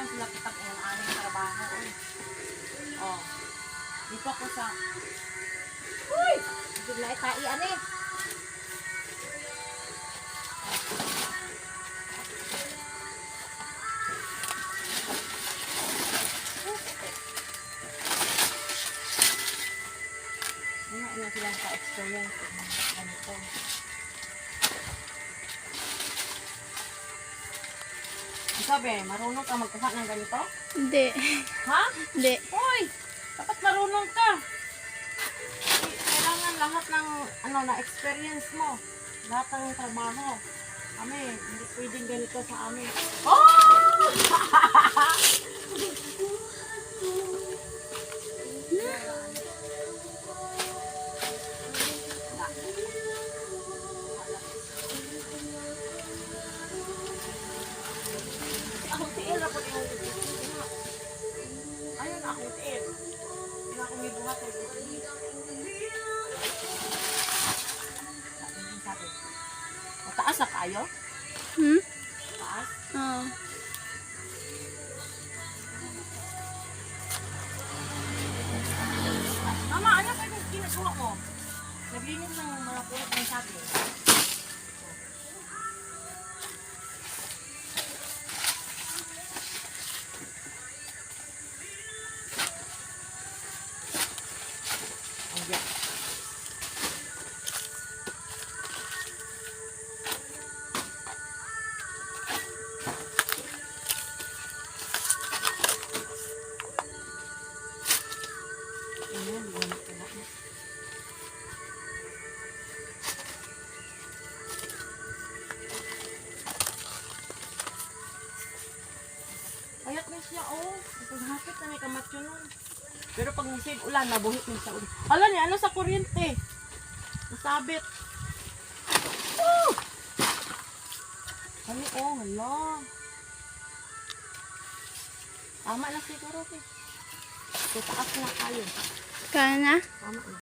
man sila kitag ang aming trabaho. Oh. Dito ako sa... Uy! Hindi na itaian eh. Ano silang ka-experience ganito. Sabi, marunong ka magkuha ng ganito? Hindi. Ha? Hindi. Uy! Dapat marunong ka. Kailangan lahat ng na-experience mo. Lahat ng trabaho. Kami, hindi pwedeng ganito sa amin. Oh! Akong tiil ako yung ayun, akong tiil. Hindi na akong ibuhat ay sabi. Mataas na kayo? Hmm? Mataas? Oo. Mama, ano ba yung ginagawa mo? Naglinis ng mga pulot ng sabi. Ayan. Ayan, wala ko na. Ayat na siya, oh. Paghapit na may kamatyo nun. Pero pag nisig ulan, nabuhit na sa ulan. Hala niya, ano sa kuryente? Nasabit. Oh! Ano, oh, hala. Tama na siguro, eh. So, taas na kayo. Kaya na? Tama na.